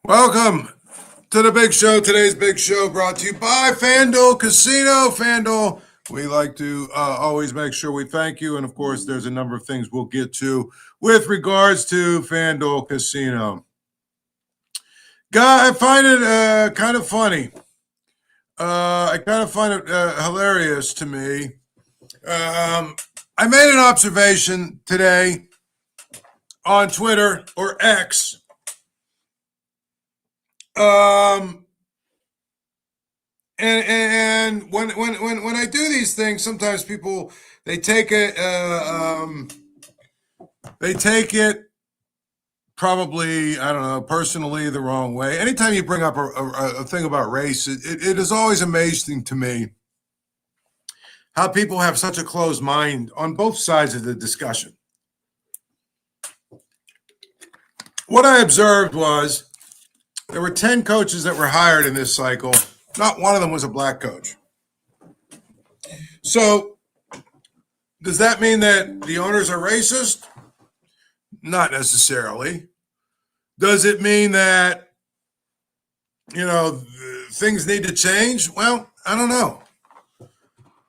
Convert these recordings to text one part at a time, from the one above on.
Welcome to the big show. Today's big show brought to you by FanDuel Casino. FanDuel, we like to always make sure we thank you. And of course, there's a number of things we'll get to with regards to FanDuel Casino. I find it kind of funny. I kind of find it hilarious to me. I made an observation today on Twitter or X. And when I do these things, sometimes people they take it probably, I don't know, personally the wrong way. Anytime you bring up a thing about race, it is always amazing to me how people have such a closed mind on both sides of the discussion. What I observed was there were 10 coaches that were hired in this cycle. Not one of them was a black coach. So does that mean that the owners are racist? Not necessarily. Does it mean that, things need to change? Well, I don't know.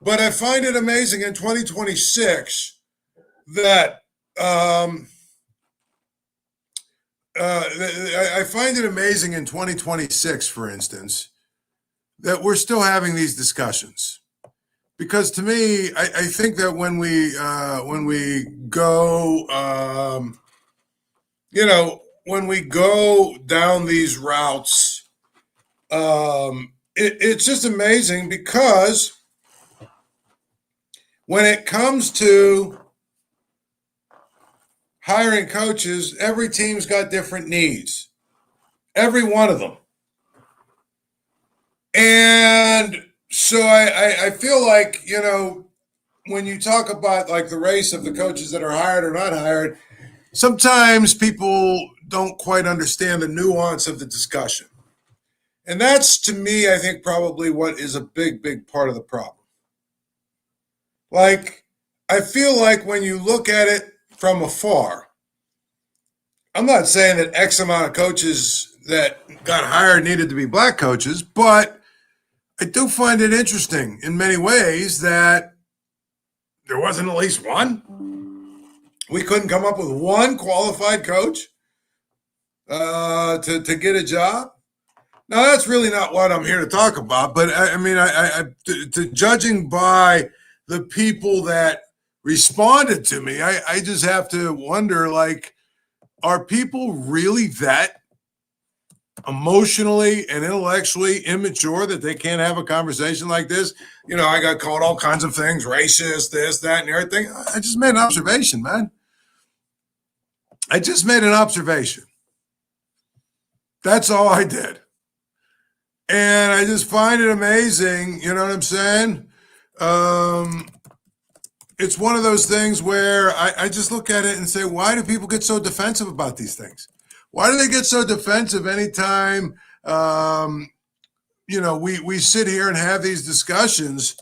But I find it amazing in 2026 that I find it amazing in 2026, for instance, that we're still having these discussions. Because to me, I think that when we go, when we go down these routes, it's just amazing because when it comes to hiring coaches, every team's got different needs. Every one of them. And so I feel like, when you talk about like the race of the coaches that are hired or not hired, sometimes people don't quite understand the nuance of the discussion. And that's, to me, I think probably what is a big, big part of the problem. Like, I feel like when you look at it from afar, I'm not saying that X amount of coaches that got hired needed to be black coaches, but I do find it interesting in many ways that there wasn't at least one. We couldn't come up with one qualified coach to get a job. Now, that's really not what I'm here to talk about, but judging by the people that responded to me, I just have to wonder, like, are people really that emotionally and intellectually immature that they can't have a conversation like this? I got called all kinds of things, racist, this, that, and everything. I just made an observation, man. I just made an observation. That's all I did. And I just find it amazing, you know what I'm saying? It's one of those things where I just look at it and say, why do people get so defensive about these things? Why do they get so defensive anytime, we sit here and have these discussions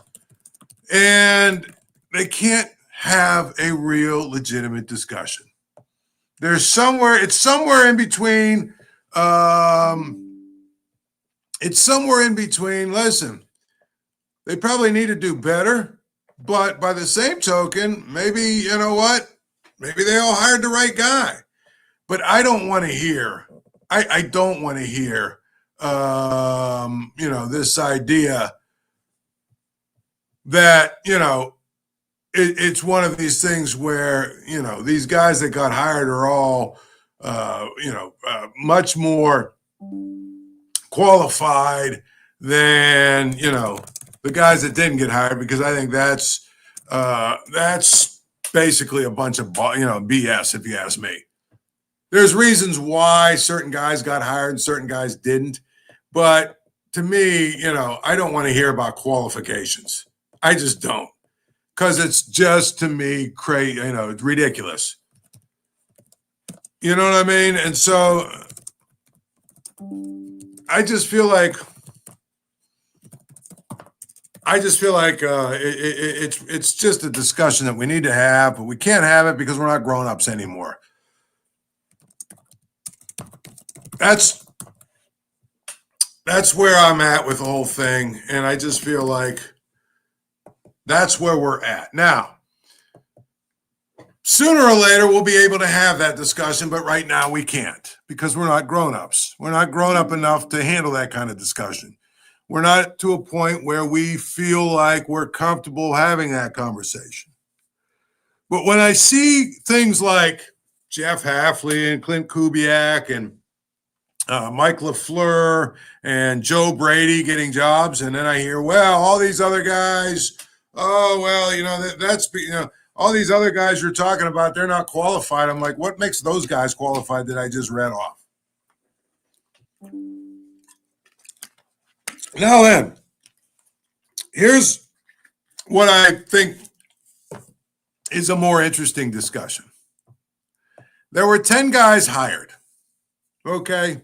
and they can't have a real legitimate discussion? It's somewhere in between. It's somewhere in between. Listen, they probably need to do better. But by the same token, maybe, you know what? Maybe they all hired the right guy. But I don't want to hear, I don't want to hear, this idea that, it's one of these things where, these guys that got hired are all, much more qualified than, the guys that didn't get hired, because I think that's basically a bunch of BS, if you ask me. There's reasons why certain guys got hired and certain guys didn't, but to me, I don't want to hear about qualifications. I just don't, because it's just, to me, crazy. It's ridiculous. You know what I mean? And so I just feel like it's just a discussion that we need to have, but we can't have it because we're not grown-ups anymore. That's that's where I'm at with the whole thing. And I just feel like that's where we're at. Now, sooner or later, we'll be able to have that discussion, but right now we can't because we're not grown-ups. We're not grown up enough to handle that kind of discussion. We're not to a point where we feel like we're comfortable having that conversation. But when I see things like Jeff Hafley and Klint Kubiak and Mike LaFleur and Joe Brady getting jobs, and then I hear, well, all these other guys, oh, well, that's all these other guys you're talking about, they're not qualified. I'm like, what makes those guys qualified that I just read off? Now then, here's what I think is a more interesting discussion. There were 10 guys hired, okay?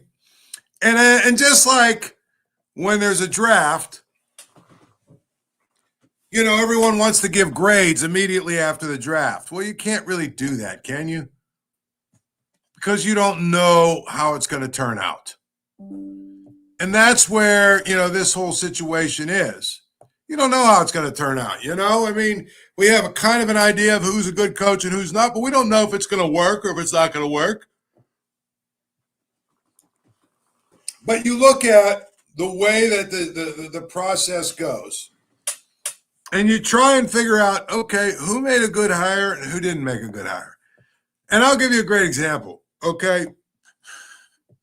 And just like when there's a draft, everyone wants to give grades immediately after the draft. Well, you can't really do that, can you? Because you don't know how it's going to turn out. And that's where, this whole situation is. You don't know how it's going to turn out, I mean, we have a kind of an idea of who's a good coach and who's not, but we don't know if it's going to work or if it's not going to work. But you look at the way that the process goes, and you try and figure out, okay, who made a good hire and who didn't make a good hire. And I'll give you a great example, okay?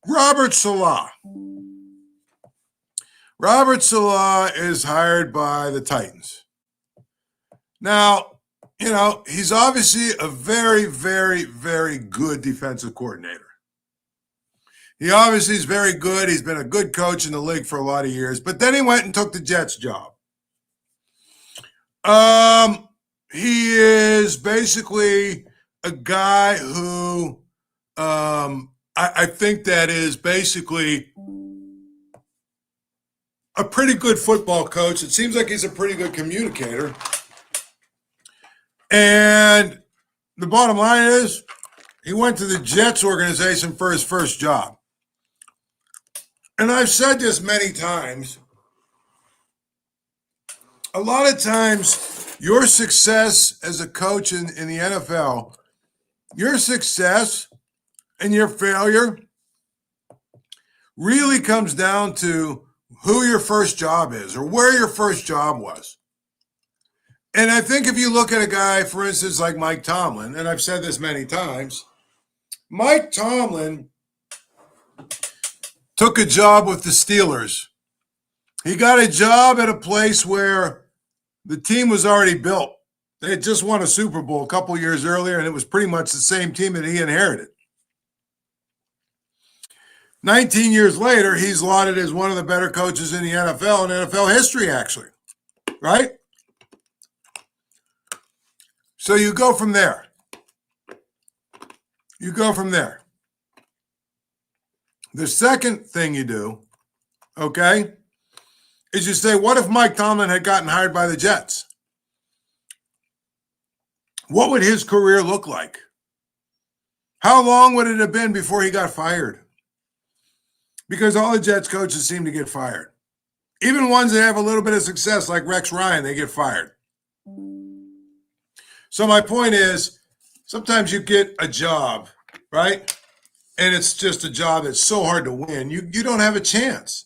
Robert Saleh. Robert Saleh is hired by the Titans. Now, he's obviously a very, very, very good defensive coordinator. He obviously is very good. He's been a good coach in the league for a lot of years. But then he went and took the Jets job. He is basically a guy who I think that is basically a pretty good football coach. It seems like he's a pretty good communicator. And the bottom line is he went to the Jets organization for his first job. And I've said this many times. A lot of times, your success as a coach in the NFL, your success and your failure really comes down to who your first job is or where your first job was. And I think if you look at a guy, for instance, like Mike Tomlin, and I've said this many times, Mike Tomlin took a job with the Steelers. He got a job at a place where the team was already built. They had just won a Super Bowl a couple years earlier, and it was pretty much the same team that he inherited. 19 years later, he's lauded as one of the better coaches in the NFL and NFL history, actually. Right? So you go from there. You go from there. The second thing you do, okay, is you say, what if Mike Tomlin had gotten hired by the Jets? What would his career look like? How long would it have been before he got fired? Because all the Jets coaches seem to get fired. Even ones that have a little bit of success, like Rex Ryan, they get fired. So my point is, sometimes you get a job, right? And it's just a job that's so hard to win. You don't have a chance.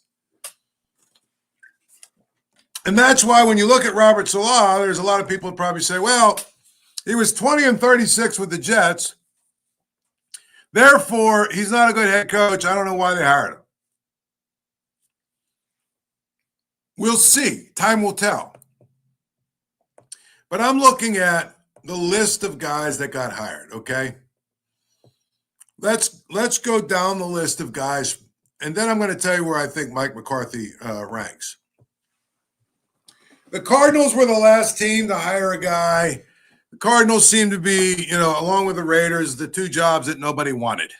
And that's why when you look at Robert Saleh, there's a lot of people who probably say, well, he was 20-36 with the Jets. Therefore, he's not a good head coach. I don't know why they hired him. We'll see. Time will tell. But I'm looking at the list of guys that got hired, okay? Let's go down the list of guys, and then I'm going to tell you where I think Mike McCarthy ranks. The Cardinals were the last team to hire a guy. The Cardinals seem to be, along with the Raiders, the two jobs that nobody wanted.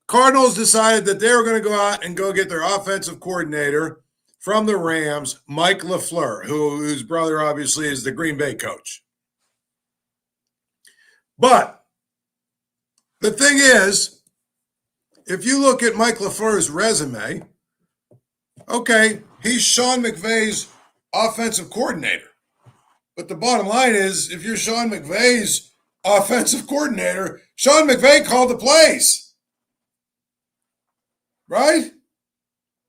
Cardinals decided that they were going to go out and go get their offensive coordinator from the Rams, Mike LaFleur, whose brother obviously is the Green Bay coach. But the thing is, if you look at Mike LaFleur's resume, Okay, he's Sean McVay's offensive coordinator. But the bottom line is, if you're Sean McVay's offensive coordinator, Sean McVay called the plays. Right?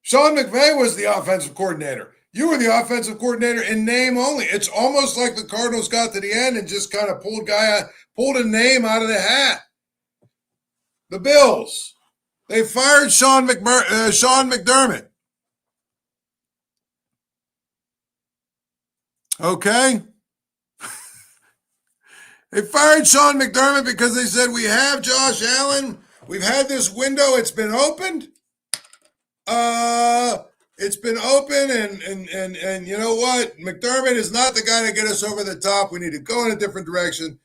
Sean McVay was the offensive coordinator. You were the offensive coordinator in name only. It's almost like the Cardinals got to the end and just kind of pulled a name out of the hat. The Bills. They fired Sean McDermott. Okay? They fired Sean McDermott because they said, we have Josh Allen. We've had this window. It's been opened. It's been open, and you know what? McDermott is not the guy to get us over the top. We need to go in a different direction.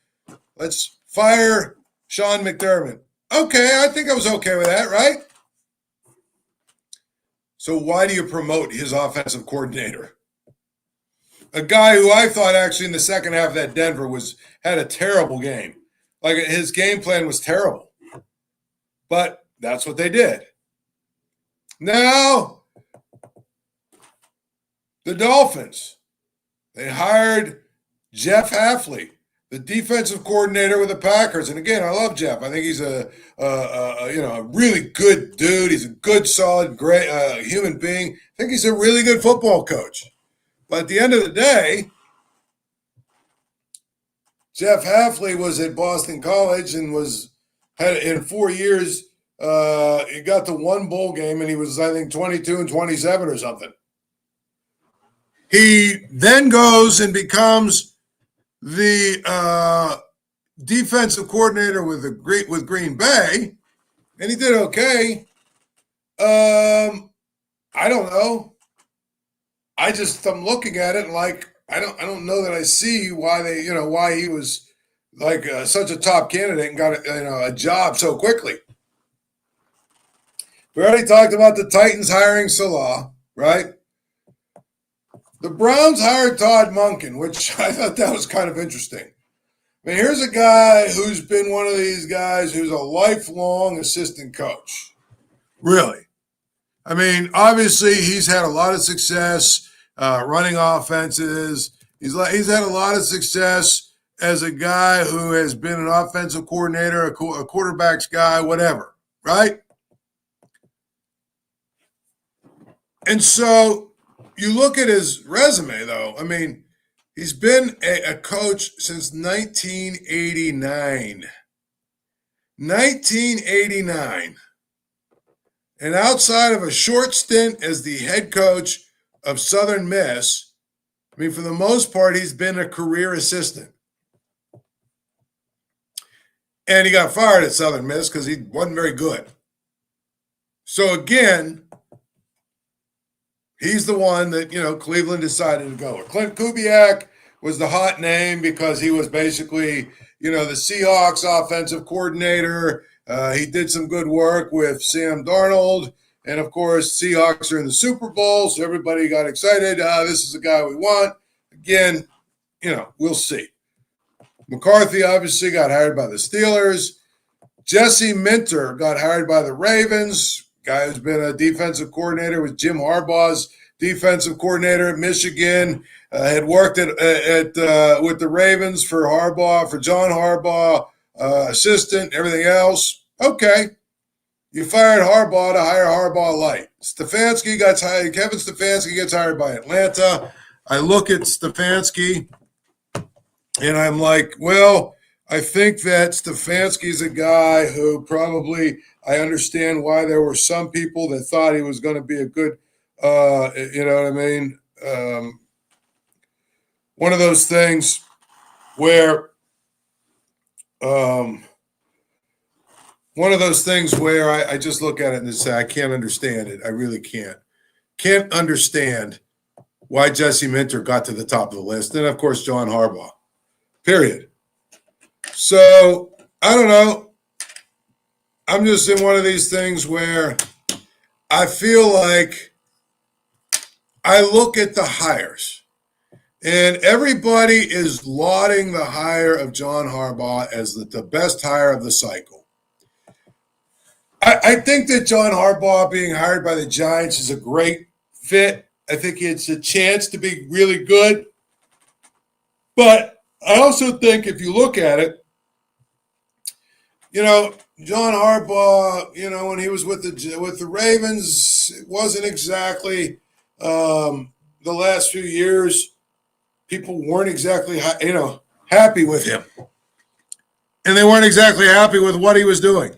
Let's fire Sean McDermott. Okay, I think I was okay with that, right? So why do you promote his offensive coordinator? A guy who I thought actually in the second half of that Denver had a terrible game. Like his game plan was terrible. But that's what they did. Now, the Dolphins, they hired Jeff Hafley, the defensive coordinator with the Packers. And again, I love Jeff. I think he's a really good dude. He's a good, solid, great human being. I think he's a really good football coach. But at the end of the day, Jeff Hafley was at Boston College and had in 4 years. He got to one bowl game, and he was, I think, 22 and 27 or something. He then goes and becomes the defensive coordinator with Green Bay, and he did okay. I don't know. I'm looking at it and like I don't know that I see why he was like such a top candidate and got a job so quickly. We already talked about the Titans hiring Saleh, right? The Browns hired Todd Monken, which I thought that was kind of interesting. I mean, here's a guy who's been one of these guys who's a lifelong assistant coach. Really. I mean, obviously, he's had a lot of success running offenses. He's had a lot of success as a guy who has been an offensive coordinator, a quarterback's guy, whatever, right? And so you look at his resume, though. I mean, he's been a coach since 1989. 1989. And outside of a short stint as the head coach of Southern Miss, I mean, for the most part, he's been a career assistant. And he got fired at Southern Miss because he wasn't very good. So again, he's the one that, Cleveland decided to go with. Klint Kubiak was the hot name because he was basically, the Seahawks offensive coordinator. He did some good work with Sam Darnold. And, of course, Seahawks are in the Super Bowl, so everybody got excited. This is the guy we want. Again, we'll see. McCarthy obviously got hired by the Steelers. Jesse Minter got hired by the Ravens. Guy who's been a defensive coordinator with Jim Harbaugh's defensive coordinator at Michigan. Had worked with the Ravens for Harbaugh, for John Harbaugh, assistant, everything else. Okay. You fired Harbaugh to hire Harbaugh light. Kevin Stefanski gets hired by Atlanta. I look at Stefanski and I'm like, well, I think that Stefanski's a guy who probably, I understand why there were some people that thought he was going to be a good, you know what I mean? One of those things where, I just look at it and say, I can't understand it. I really can't. Can't understand why Jesse Minter got to the top of the list. And, of course, John Harbaugh. Period. So, I don't know. I'm just in one of these things where I feel like I look at the hires. And everybody is lauding the hire of John Harbaugh as the best hire of the cycle. I think that John Harbaugh being hired by the Giants is a great fit. I think he has a chance to be really good. But I also think if you look at it, John Harbaugh, when he was with the Ravens, it wasn't exactly the last few years. People weren't exactly happy with him, and they weren't exactly happy with what he was doing.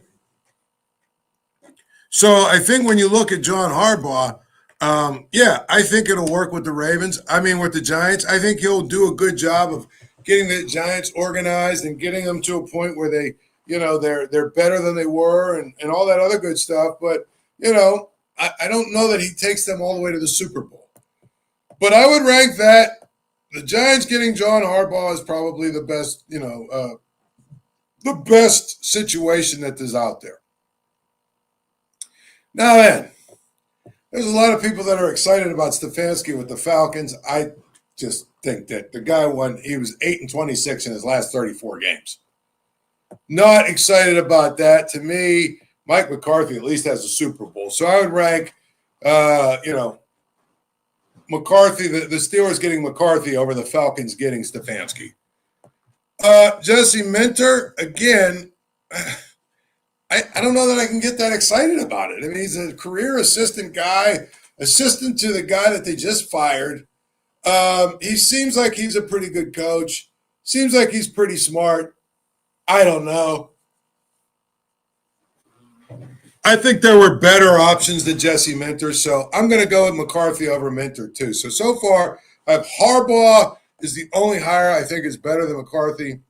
So I think when you look at John Harbaugh, I think it'll work with the Ravens. With the Giants, I think he'll do a good job of getting the Giants organized and getting them to a point where they, they're better than they were and all that other good stuff. But, I don't know that he takes them all the way to the Super Bowl. But I would rank that the Giants getting John Harbaugh is probably the best, the best situation that is out there. Now then, there's a lot of people that are excited about Stefanski with the Falcons. I just think that the guy he was 8-26 in his last 34 games. Not excited about that. To me, Mike McCarthy at least has a Super Bowl. So I would rank, McCarthy, the Steelers getting McCarthy over the Falcons getting Stefanski. Jesse Minter, again, I don't know that I can get that excited about it. He's a career assistant guy, assistant to the guy that they just fired. He seems like he's a pretty good coach. Seems like he's pretty smart. I don't know. I think there were better options than Jesse Minter, so I'm going to go with McCarthy over Minter too. So far, I have Harbaugh is the only hire I think is better than McCarthy.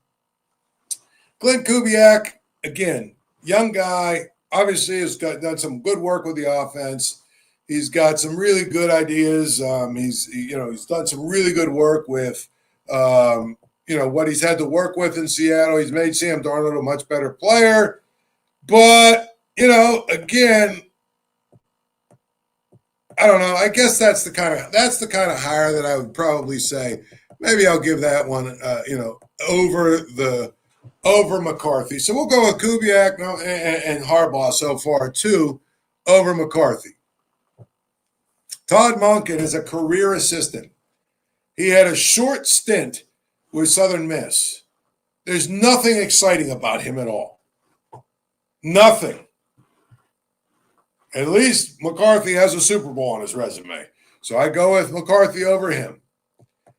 Klint Kubiak, again, young guy, obviously has done some good work with the offense. He's got some really good ideas. He's done some really good work with, what he's had to work with in Seattle. He's made Sam Darnold a much better player. But, again, I don't know. I guess that's the kind of hire that I would probably say maybe I'll give that one, over McCarthy. So we'll go with Kubiak and Harbaugh so far, too, over McCarthy. Todd Monken is a career assistant. He had a short stint with Southern Miss. There's nothing exciting about him at all. Nothing. At least McCarthy has a Super Bowl on his resume. So I go with McCarthy over him.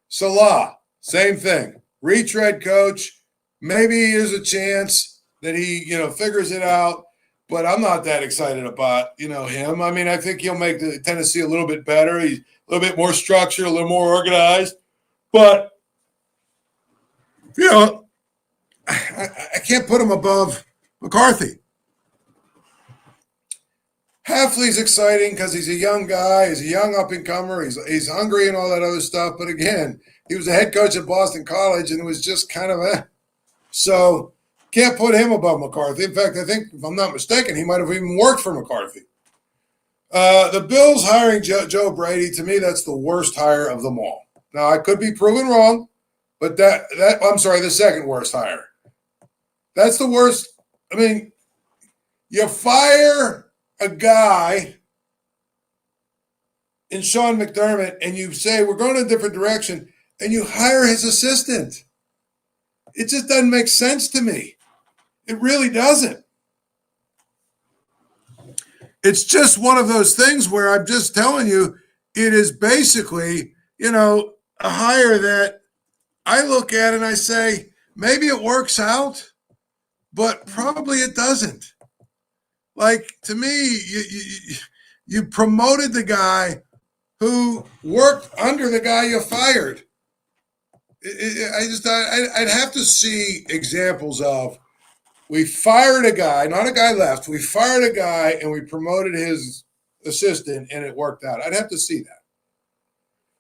Saleh, same thing. Retread coach. Maybe there's a chance that he, figures it out. But I'm not that excited about, him. I think he'll make the Tennessee a little bit better. He's a little bit more structured, a little more organized. But, I can't put him above McCarthy. Hafley's exciting because he's a young guy. He's a young up-and-comer. He's hungry and all that other stuff. But, again, he was a head coach at Boston College, and it was just kind of So can't put him above McCarthy. In fact, I think, if I'm not mistaken, he might have even worked for McCarthy. The Bills hiring Joe Brady, to me, that's the worst hire of them all. Now, I could be proven wrong, but the second worst hire. That's the worst. You fire a guy in Sean McDermott and you say, we're going in a different direction, and you hire his assistant. It just doesn't make sense to me. It really doesn't. It's just one of those things where I'm just telling you, it is basically, a hire that I look at and I say, maybe it works out, but probably it doesn't. Like, to me, you promoted the guy who worked under the guy you fired. I'd have to see examples of, we fired a guy, not a guy left. We fired a guy and we promoted his assistant and it worked out. I'd have to see that.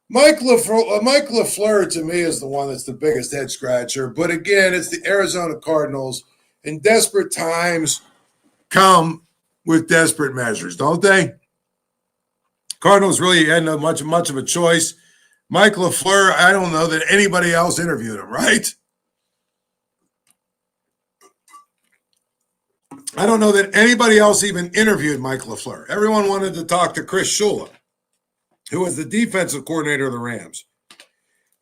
Mike LaFleur, to me, is the one that's the biggest head scratcher. But again, it's the Arizona Cardinals, and desperate times come with desperate measures, don't they? Cardinals really hadn't much of a choice. Mike LaFleur, I don't know that anybody else interviewed him, right? I don't know that anybody else even interviewed Mike LaFleur. Everyone wanted to talk to Chris Shula. who was the defensive coordinator of the Rams.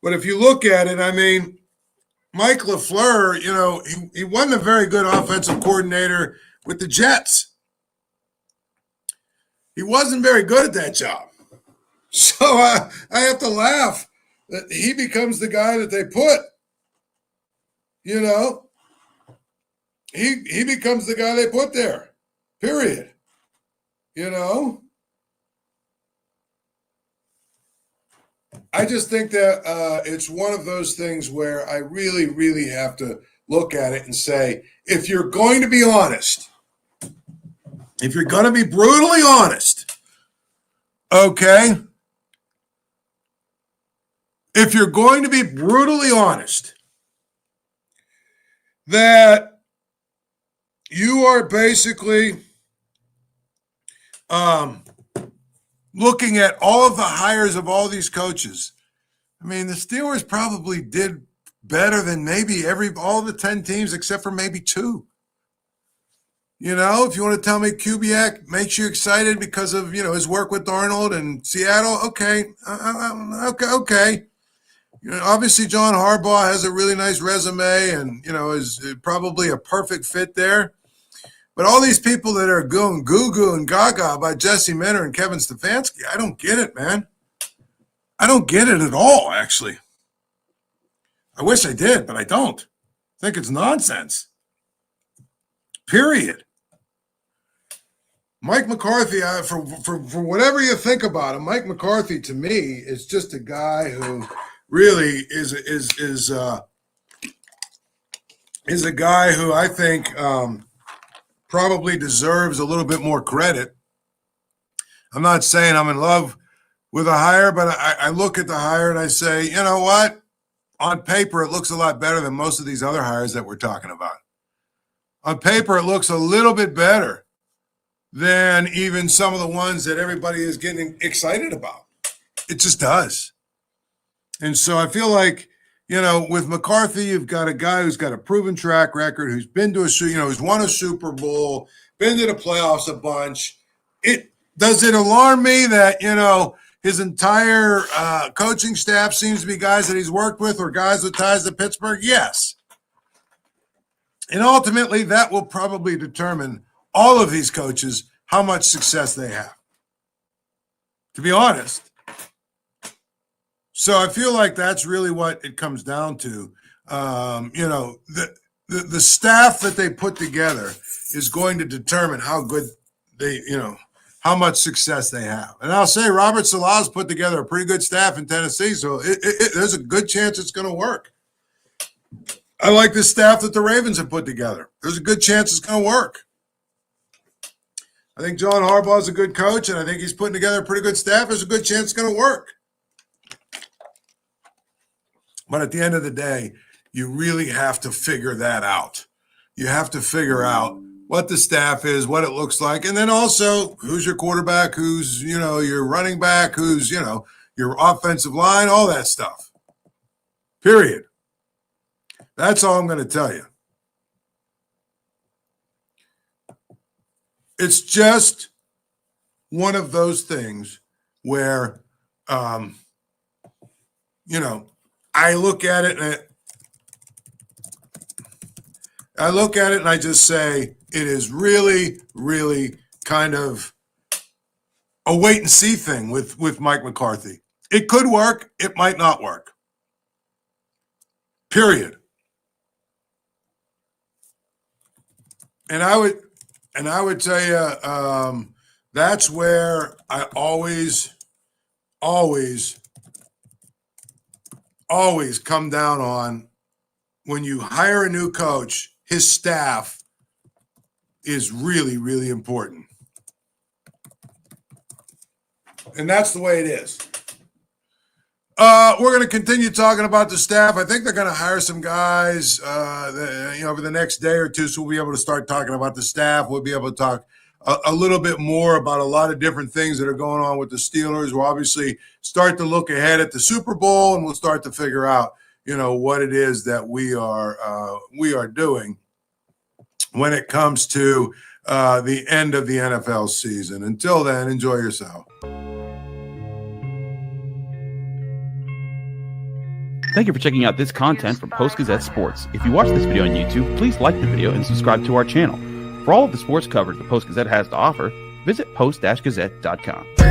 But if you look at it, I mean, Mike LaFleur, he wasn't a very good offensive coordinator with the Jets. He wasn't very good at that job. So I have to laugh that he becomes the guy that they put. He becomes the guy they put there, period. I just think that it's one of those things where I really, really have to look at it and say, if you're going to be honest, if you're going to be brutally honest, okay? If you're going to be brutally honest, that you are basically looking at all of the hires of all these coaches. I mean, the Steelers probably did better than maybe all the 10 teams except for maybe 2. If you want to tell me Kubiak makes you excited because of, his work with Darnold and Seattle, okay. Okay. Obviously John Harbaugh has a really nice resume and, is probably a perfect fit there. But all these people that are going goo-goo and gaga about Jesse Minter and Kevin Stefanski, I don't get it, man. I don't get it at all, actually. I wish I did, but I don't. I think it's nonsense. Period. Mike McCarthy, for whatever you think about him, Mike McCarthy to me is just a guy who really is a guy who I think probably deserves a little bit more credit. I'm not saying I'm in love with a hire, but I look at the hire and I say, you know what? On paper, it looks a lot better than most of these other hires that we're talking about. On paper, it looks a little bit better than even some of the ones that everybody is getting excited about. It just does. And so I feel like, with McCarthy, you've got a guy who's got a proven track record, who's been to who's won a Super Bowl, been to the playoffs a bunch. Does it alarm me that, his entire coaching staff seems to be guys that he's worked with or guys with ties to Pittsburgh? Yes. And ultimately, that will probably determine all of these coaches how much success they have, to be honest. So I feel like that's really what it comes down to. The staff that they put together is going to determine how good how much success they have. And I'll say Robert Saleh's put together a pretty good staff in Tennessee, so there's a good chance it's going to work. I like the staff that the Ravens have put together. There's a good chance it's going to work. I think John Harbaugh is a good coach, and I think he's putting together a pretty good staff. There's a good chance it's going to work. But at the end of the day, you really have to figure that out. You have to figure out what the staff is, what it looks like, and then also who's your quarterback, who's, your running back, who's, your offensive line, all that stuff. Period. That's all I'm going to tell you. It's just one of those things where, I look at it and I just say it is really, really kind of a wait and see thing with Mike McCarthy. It could work. It might not work. Period. And I would tell you, that's where I always come down on when you hire a new coach, his staff is really, really important. And that's the way it is. We're going to continue talking about the staff. I think they're going to hire some guys over the next day or two, so we'll be able to start talking about the staff. We'll be able to talk a little bit more about a lot of different things that are going on with the Steelers. We'll obviously start to look ahead at the Super Bowl, and we'll start to figure out, what it is that we are doing when it comes to the end of the NFL season. Until then, enjoy yourself. Thank you for checking out this content from Post-Gazette Sports. If you watch this video on YouTube, please like the video and subscribe to our channel. For all of the sports coverage the Post-Gazette has to offer, visit post-gazette.com.